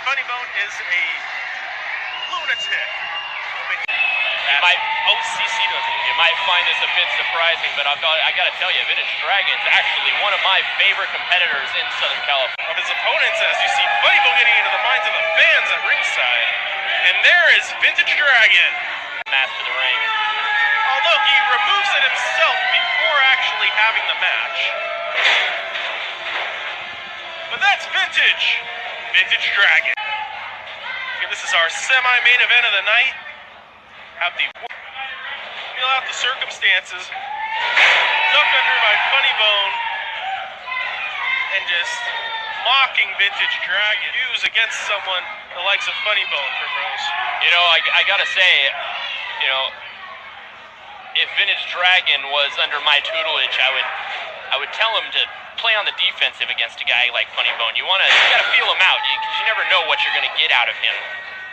Funny Bone is a lunatic. OCCW. You might find this a bit surprising, but I got to tell you, Vintage Dragon's actually one of my favorite competitors in Southern California. Of his opponents, as you see Funny Bone getting into the minds of the fans at ringside. And there is Vintage Dragon. Match to the ring. Although he removes it himself before actually having the match. But that's Vintage Dragon. Okay, this is our semi-main event of the night. Have the feel out the circumstances. Duck under by Funny Bone. And just mocking Vintage Dragon. Use against someone the likes of Funny Bone, Primrose. You know, I gotta say, you know, if Vintage Dragon was under my tutelage, I would tell him to play on the defensive against a guy like Funny Bone. You gotta feel him out, because you never know what you're gonna get out of him,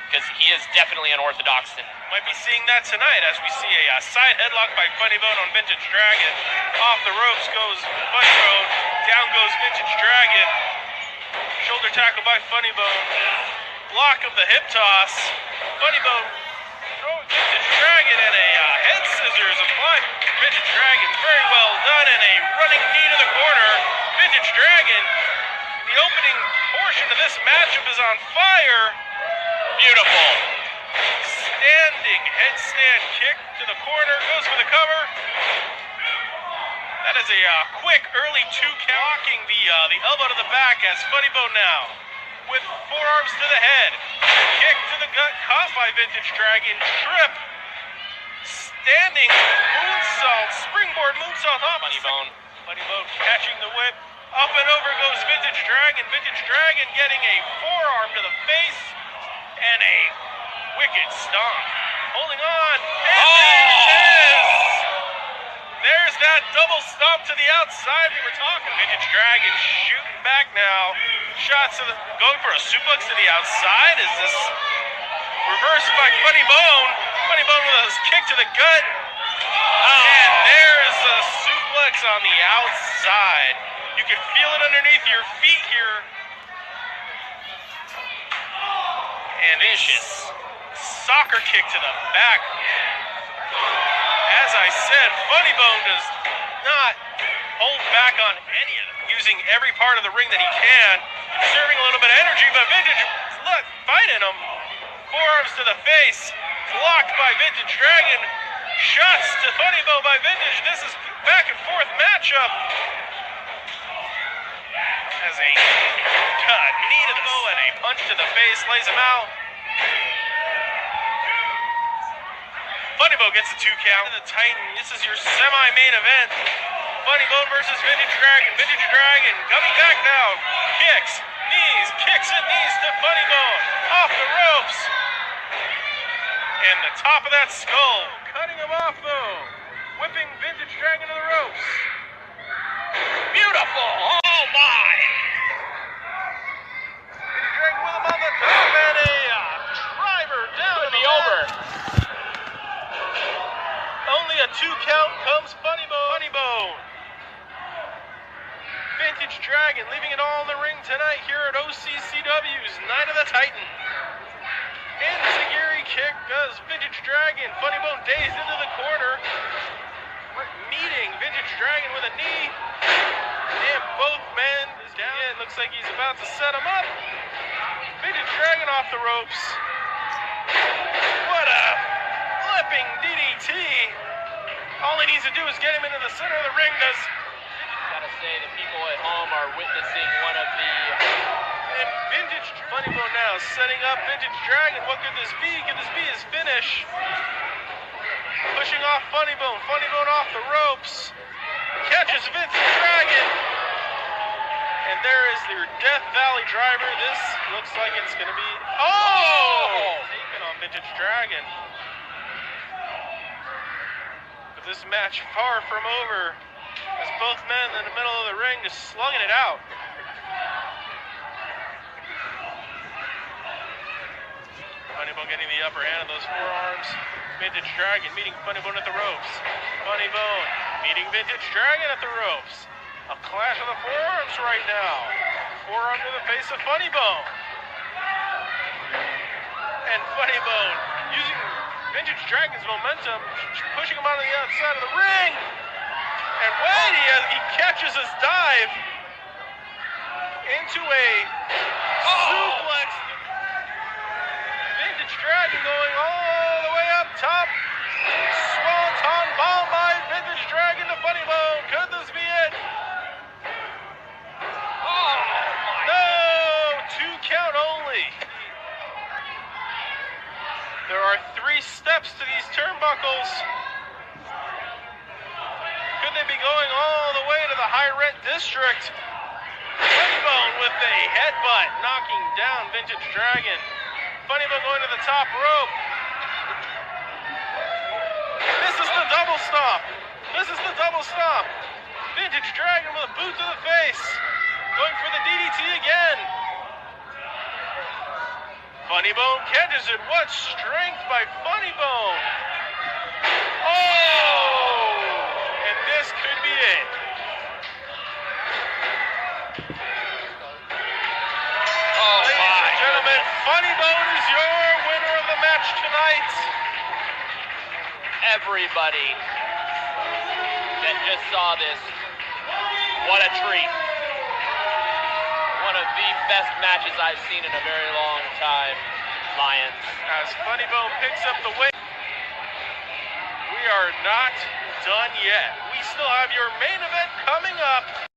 because he is definitely unorthodox. And might be seeing that tonight as we see a side headlock by Funny Bone on Vintage Dragon. Off the ropes goes Funny Bone. Down goes Vintage Dragon. Shoulder tackle by Funny Bone. Block of the hip toss. Funny Bone throws Vintage Dragon and a head scissors applied. Vintage Dragon, very well done, and a running knee to the corner. Vintage Dragon, the opening portion of this matchup is on fire. beautiful. Standing headstand kick to the corner, goes for the cover. That is a quick early 2 count. Blocking the elbow to the back as Funny Bone now with forearms to the head. Kick to the gut, caught by Vintage Dragon. Trip. Standing moonsault, springboard moonsault off Funny Bone. Funny Bone catching the whip. Up and over goes Vintage Dragon. Vintage Dragon getting a forearm to the face and a wicked stomp. Holding on. And there it is. There's that double stomp to the outside we were talking. Vintage Dragon shooting back now. Shots to the, going for a suplex to the outside. Is this reversed by Funny Bone? Funny Bone with a kick to the gut. And there's a suplex on the outside. You can feel it underneath your feet here. And vicious soccer kick to the back. As I said, Funny Bone does not hold back on any of them. Using every part of the ring that he can. Conserving a little bit of energy, but Vintage, look, fighting him. Forearms to the face. Blocked by Vintage Dragon. Shots to Funny Bone by Vintage. This is back and forth matchup. As a knee to the bow and a punch to the face lays him out. Funny Bone gets a 2 count. The Titan. This is your semi-main event. Funny Bone versus Vintage Dragon. Vintage Dragon coming back now. Kicks, knees, kicks and knees to Funny Bone. Off the ropes. And the top of that skull. Cutting him off though. Whipping Vintage Dragon to the ropes. Beautiful! Oh my! Vintage Dragon with him on the top and a driver down to the over. Only a 2 count comes Funny Bone. Funny Bone. Vintage Dragon leaving it all in the ring tonight here at OCCW's Night of the Titan. Enziguri kick does Vintage Dragon. Funny Bone dazed into the corner. Meeting Vintage Dragon with a knee. And both men is down. Yeah, it looks like he's about to set him up. Vintage Dragon off the ropes. What a flipping DDT. All he needs to do is get him into the center of the ring. Gotta say, the people at home are witnessing one of the... And Vintage Funny Bone now setting up Vintage Dragon. What could this be? Could this be his finish? Pushing off Funny Bone. Funny Bone off the ropes. Catches Vintage Dragon. And there is your Death Valley driver. This looks like it's going to be... Oh! Taken on Vintage Dragon. But this match far from over. As both men in the middle of the ring just slugging it out. Funny Bone getting the upper hand of those forearms. Vintage Dragon meeting Funny Bone at the ropes. Funny Bone meeting Vintage Dragon at the ropes. A clash of the forearms right now. Forearm to the face of Funny Bone. And Funny Bone using Vintage Dragon's momentum, pushing him onto the outside of the ring. And wait, he catches his dive into a suplex. Vintage Dragon going all the way up top. Swanton bomb by Vintage Dragon to Funny Bone. Could this be it? Oh, no! 2 count only. There are 3 steps to these turnbuckles. Could they be going all the way to the high rent district? Funny Bone with a headbutt, knocking down Vintage Dragon. Funny Bone going to the top rope. This is the double stomp. This is the double stomp. Vintage Dragon with a boot to the face. Going for the DDT again. Funny Bone catches it. What strength by Funny Bone. Oh! And this could be it. oh Ladies my and gentlemen, goodness. Funny Bone is your winner of the match tonight. Everybody that just saw this, what a treat. One of the best matches I've seen in a very long time, Lions. As Funny Bone picks up the weight. We are not done yet. We still have your main event coming up.